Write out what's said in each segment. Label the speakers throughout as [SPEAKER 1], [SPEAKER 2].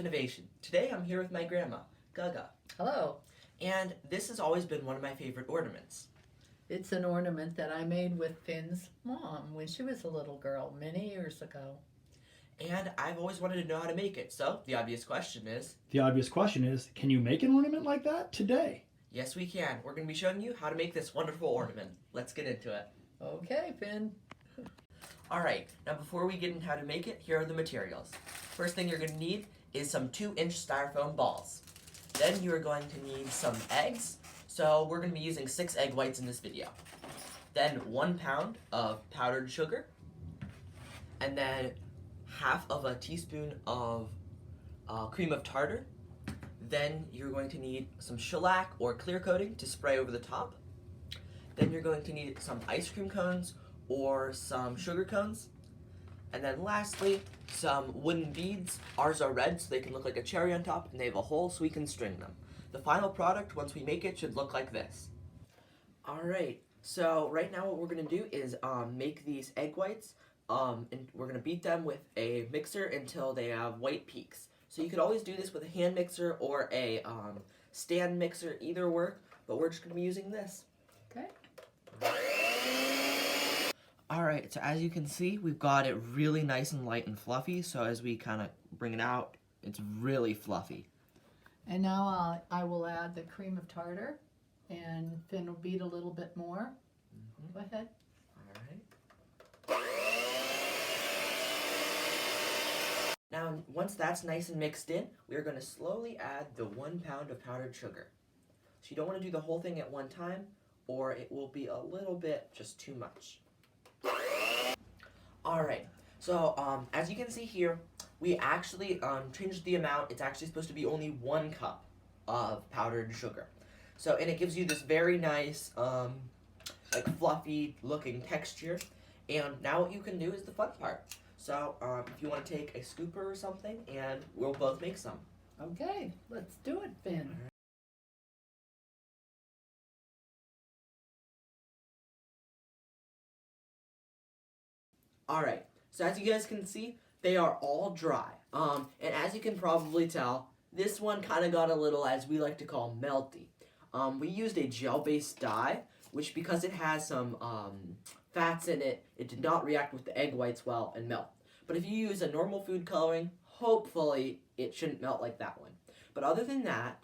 [SPEAKER 1] Finnovation. Today I'm here with my grandma, Gaga.
[SPEAKER 2] Hello.
[SPEAKER 1] And this has always been one of my favorite ornaments.
[SPEAKER 2] It's an ornament that I made with Finn's mom when she was a little girl many years ago.
[SPEAKER 1] And I've always wanted to know how to make it, so the obvious question is...
[SPEAKER 3] Can you make an ornament like that today?
[SPEAKER 1] Yes, we can. We're going to be showing you how to make this wonderful ornament. Let's get into it.
[SPEAKER 2] Okay, Finn.
[SPEAKER 1] Alright, now before we get into how to make it, here are the materials. First thing you're going to need is some 2-inch styrofoam balls. Then you're going to need some eggs. So we're going to be using 6 egg whites in this video. Then 1 pound of powdered sugar. And then half of a teaspoon of cream of tartar. Then you're going to need some shellac or clear coating to spray over the top. Then you're going to need some ice cream cones or some sugar cones. And then lastly, some wooden beads. Ours are red so they can look like a cherry on top, and they have a hole so we can string them. The final product, once we make it, should look like this. Alright, so right now what we're going to do is make these egg whites, and we're going to beat them with a mixer until they have white peaks. So you could always do this with a hand mixer or a stand mixer, either work, but we're just going to be using this.
[SPEAKER 2] Okay.
[SPEAKER 1] Alright, so as you can see, we've got it really nice and light and fluffy, so as we kind of bring it out, it's really fluffy.
[SPEAKER 2] And now I will add the cream of tartar, and Finn will beat a little bit more. Go ahead.
[SPEAKER 1] Alright. Now, once that's nice and mixed in, we're going to slowly add the 1 pound of powdered sugar. So you don't want to do the whole thing at one time, or it will be a little bit just too much. Alright, so as you can see here, we actually changed the amount. It's actually supposed to be only 1 cup of powdered sugar. So, and it gives you this very nice, like fluffy looking texture. And now what you can do is the fun part. So, if you want to take a scooper or something, and we'll both make some.
[SPEAKER 2] Okay, let's do it, Finn.
[SPEAKER 1] Alright, so as you guys can see, they are all dry. And as you can probably tell, this one kind of got a little, as we like to call, melty. We used a gel-based dye, which because it has some fats in it, it did not react with the egg whites well and melt. But if you use a normal food coloring, hopefully it shouldn't melt like that one. But other than that,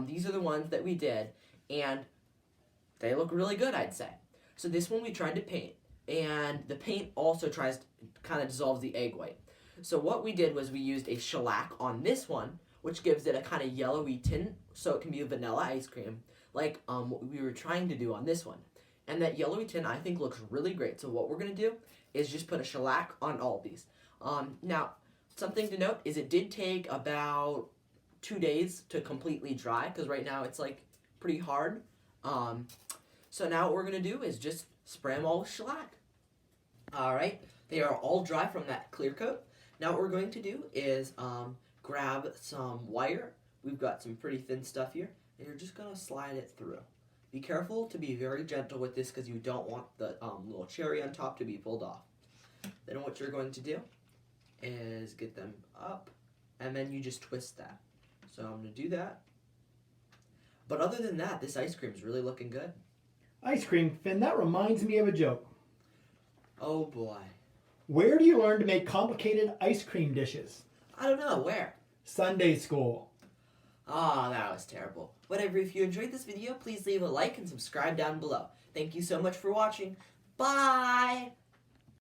[SPEAKER 1] these are the ones that we did, and they look really good, I'd say. So this one we tried to paint. And the paint also kind of dissolves the egg white. So what we did was we used a shellac on this one, which gives it a kind of yellowy tint, so it can be a vanilla ice cream, like what we were trying to do on this one. And that yellowy tint I think looks really great. So what we're going to do is just put a shellac on all of these. Now, something to note is it did take about 2 days to completely dry, because right now it's like pretty hard. So now what we're going to do is just spray them all with shellac. Alright, they are all dry from that clear coat. Now what we're going to do is grab some wire. We've got some pretty thin stuff here, and you're just going to slide it through. Be careful to be very gentle with this because you don't want the little cherry on top to be pulled off. Then what you're going to do is get them up, and then you just twist that. So I'm going to do that. But other than that, this ice cream is really looking good.
[SPEAKER 3] Ice cream, Finn, that reminds me of a joke.
[SPEAKER 1] Oh boy.
[SPEAKER 3] Where do you learn to make complicated ice cream dishes?
[SPEAKER 1] I don't know, where?
[SPEAKER 3] Sunday school.
[SPEAKER 1] Ah, that was terrible. Whatever, if you enjoyed this video, please leave a like and subscribe down below. Thank you so much for watching. Bye!